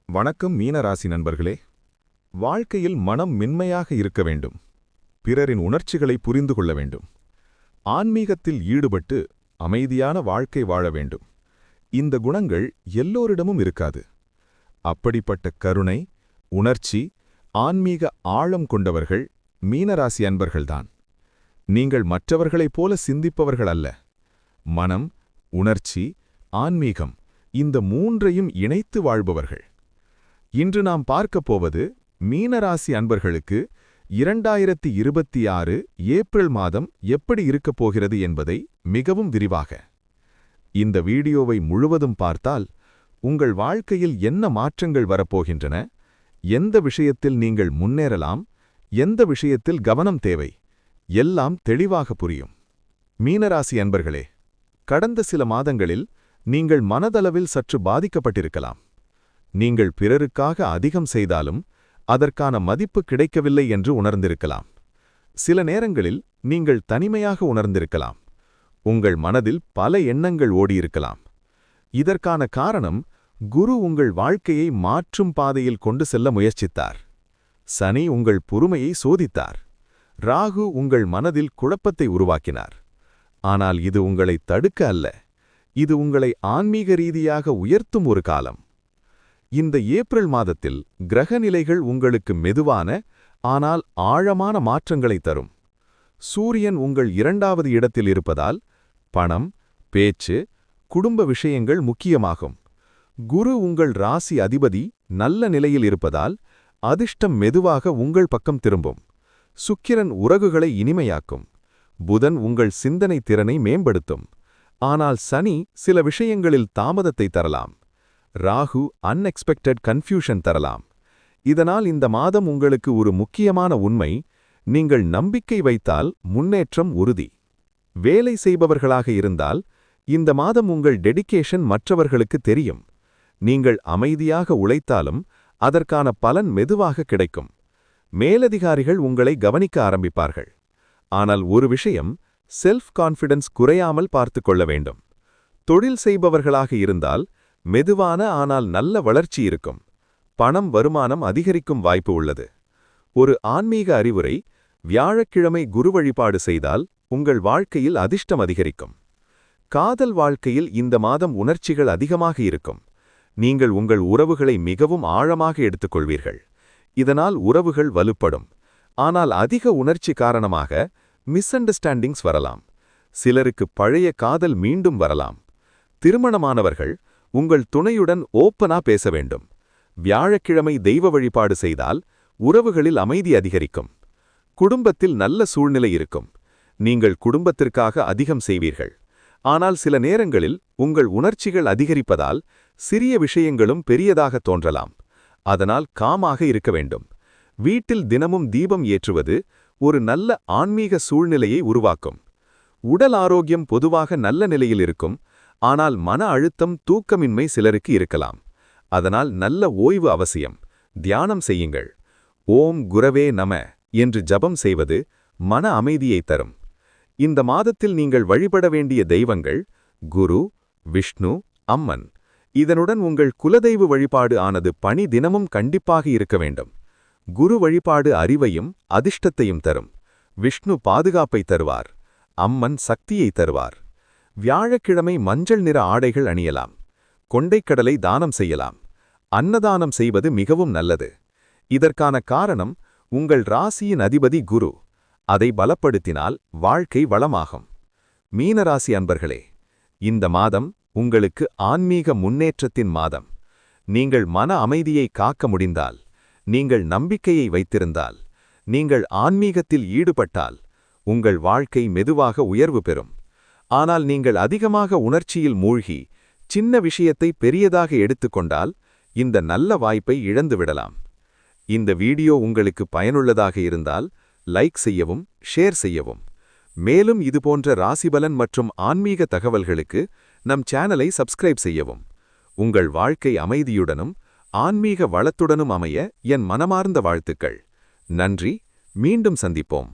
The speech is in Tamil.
வணக்கம் மீனராசி நண்பர்களே. வாழ்க்கையில் மனம் மென்மையாக இருக்க வேண்டும். பிறரின் உணர்ச்சிகளை புரிந்து கொள்ள வேண்டும். ஆன்மீகத்தில் ஈடுபட்டு அமைதியான வாழ்க்கை வாழ வேண்டும். இந்த குணங்கள் எல்லோரிடமும் இருக்காது. அப்படிப்பட்ட கருணை, உணர்ச்சி, ஆன்மீக ஆழம் கொண்டவர்கள் மீனராசி அன்பர்கள்தான். நீங்கள் மற்றவர்களைப் போல சிந்திப்பவர்கள் அல்ல. மனம், உணர்ச்சி, ஆன்மீகம் இந்த மூன்றையும் இணைத்து வாழ்பவர்கள். இன்று நாம் பார்க்கப் போவது மீனராசி அன்பர்களுக்கு 2026 ஏப்ரல் மாதம் எப்படி இருக்கப் போகிறது என்பதை மிகவும் விரிவாக. இந்த வீடியோவை முழுவதும் பார்த்தால் உங்கள் வாழ்க்கையில் என்ன மாற்றங்கள் வரப்போகின்றன, எந்த விஷயத்தில் நீங்கள் முன்னேறலாம், எந்த விஷயத்தில் கவனம் தேவை, எல்லாம் தெளிவாக புரியும். மீனராசி அன்பர்களே, கடந்த சில மாதங்களில் நீங்கள் மனதளவில் சற்று பாதிக்கப்பட்டிருக்கலாம். நீங்கள் பிறருக்காக அதிகம் செய்தாலும் அதற்கான மதிப்பு கிடைக்கவில்லை என்று உணர்ந்திருக்கலாம். சில நேரங்களில் நீங்கள் தனிமையாக உணர்ந்திருக்கலாம். உங்கள் மனதில் பல எண்ணங்கள் ஓடியிருக்கலாம். இதற்கான காரணம், குரு உங்கள் வாழ்க்கையை மாற்றும் பாதையில் கொண்டு செல்ல முயற்சித்தார். சனி உங்கள் பொறுமையை சோதித்தார். ராகு உங்கள் மனதில் குழப்பத்தை உருவாக்கினார். ஆனால் இது உங்களை தடுக்க அல்ல, இது உங்களை ஆன்மீக ரீதியாக உயர்த்தும் ஒரு காலம். இந்த ஏப்ரல் மாதத்தில் கிரகநிலைகள் உங்களுக்கு மெதுவான ஆனால் ஆழமான மாற்றங்களை தரும். சூரியன் உங்கள் 2வது இடத்தில் இருப்பதால் பணம், பேச்சு, குடும்ப விஷயங்கள் முக்கியமாகும். குரு உங்கள் ராசி அதிபதி நல்ல நிலையில் இருப்பதால் அதிர்ஷ்டம் மெதுவாக உங்கள் பக்கம் திரும்பும். சுக்கிரன் உறகுகளை இனிமையாக்கும். புதன் உங்கள் சிந்தனை திறனை மேம்படுத்தும். ஆனால் சனி சில விஷயங்களில் தாமதத்தை தரலாம். ராகு அன்எக்ஸ்பெக்டட் கன்ஃபியூஷன் தரலாம். இதனால் இந்த மாதம் உங்களுக்கு ஒரு முக்கியமான உண்மை: நீங்கள் நம்பிக்கை வைத்தால் முன்னேற்றம் உறுதி. வேலை செய்பவர்களாக இருந்தால் இந்த மாதம் உங்கள் டெடிகேஷன் மற்றவர்களுக்கு தெரியும். நீங்கள் அமைதியாக உழைத்தாலும் அதற்கான பலன் மெதுவாக கிடைக்கும். மேலதிகாரிகள் உங்களை கவனிக்க ஆரம்பிப்பார்கள். ஆனால் ஒரு விஷயம், செல்ஃப் கான்ஃபிடன்ஸ் குறையாமல் பார்த்துக் கொள்ள வேண்டும். தொழில் செய்பவர்களாக இருந்தால் மெதுவான ஆனால் நல்ல வளர்ச்சி இருக்கும். பணம், வருமானம் அதிகரிக்கும் வாய்ப்பு உள்ளது. ஒரு ஆன்மீக அறிவுரை: வியாழக்கிழமை குரு வழிபாடு செய்தால் உங்கள் வாழ்க்கையில் அதிர்ஷ்டம் அதிகரிக்கும். காதல் வாழ்க்கையில் இந்த மாதம் உணர்ச்சிகள் அதிகமாக இருக்கும். நீங்கள் உங்கள் உறவுகளை மிகவும் ஆழமாக எடுத்துக்கொள்வீர்கள். இதனால் உறவுகள் வலுப்படும். ஆனால் அதிக உணர்ச்சி காரணமாக மிஸ் அண்டர்ஸ்டாண்டிங்ஸ் வரலாம். சிலருக்கு பழைய காதல் மீண்டும் வரலாம். திருமணமானவர்கள் உங்கள் துணையுடன் ஓப்பனா பேச வேண்டும். வியாழக்கிழமை தெய்வ வழிபாடு செய்தால் உறவுகளில் அமைதி அதிகரிக்கும். குடும்பத்தில் நல்ல சூழ்நிலை இருக்கும். நீங்கள் குடும்பத்திற்காக அதிகம் செய்வீர்கள். ஆனால் சில நேரங்களில் உங்கள் உணர்ச்சிகள் அதிகரிப்பதால் சிறிய விஷயங்களும் பெரியதாக தோன்றலாம். அதனால் காமாக இருக்க வேண்டும். வீட்டில் தினமும் தீபம் ஏற்றுவது ஒரு நல்ல ஆன்மீக சூழ்நிலையை உருவாக்கும். உடல் ஆரோக்கியம் பொதுவாக நல்ல நிலையில் இருக்கும். ஆனால் மன அழுத்தம், தூக்கமின்மை சிலருக்கு இருக்கலாம். அதனால் நல்ல ஓய்வு அவசியம். தியானம் செய்யுங்கள். ஓம் குரவே நம என்று ஜபம் செய்வது மன அமைதியை தரும். இந்த மாதத்தில் நீங்கள் வழிபட வேண்டிய தெய்வங்கள் குரு, விஷ்ணு, அம்மன். இதனுடன் உங்கள் குலதெய்வ வழிபாடு ஆனது பணி தினமும் கண்டிப்பாக இருக்க வேண்டும். குரு வழிபாடு அறிவையும் அதிர்ஷ்டத்தையும் தரும். விஷ்ணு பாதுகாப்பை தருவார். அம்மன் சக்தியை தருவார். வியாழக்கிழமை மஞ்சள் நிற ஆடைகள் அணியலாம். கொண்டைக்கடலை தானம் செய்யலாம். அன்னதானம் செய்வது மிகவும் நல்லது. இதற்கான காரணம், உங்கள் ராசியின் அதிபதி குரு. அதை பலப்படுத்தினால் வாழ்க்கை வளமாகும். மீனராசி அன்பர்களே, இந்த மாதம் உங்களுக்கு ஆன்மீக முன்னேற்றத்தின் மாதம். நீங்கள் மன அமைதியை காக்க முடிந்தால், நீங்கள் நம்பிக்கையை வைத்திருந்தால், நீங்கள் ஆன்மீகத்தில் ஈடுபட்டால் உங்கள் வாழ்க்கை மெதுவாக உயர்வு பெறும். ஆனால் நீங்கள் அதிகமாக உணர்ச்சியில் மூழ்கி சின்ன விஷயத்தை பெரியதாக எடுத்துக்கொண்டால் இந்த நல்ல வாய்ப்பை இழந்துவிடலாம். இந்த வீடியோ உங்களுக்கு பயனுள்ளதாக இருந்தால் லைக் செய்யவும், ஷேர் செய்யவும். மேலும் இதுபோன்ற ராசிபலன் மற்றும் ஆன்மீக தகவல்களுக்கு நம் சேனலை சப்ஸ்கிரைப் செய்யவும். உங்கள் வாழ்க்கை அமைதியுடனும் ஆன்மீக வளத்துடனும் அமைய என் மனமார்ந்த வாழ்த்துக்கள். நன்றி. மீண்டும் சந்திப்போம்.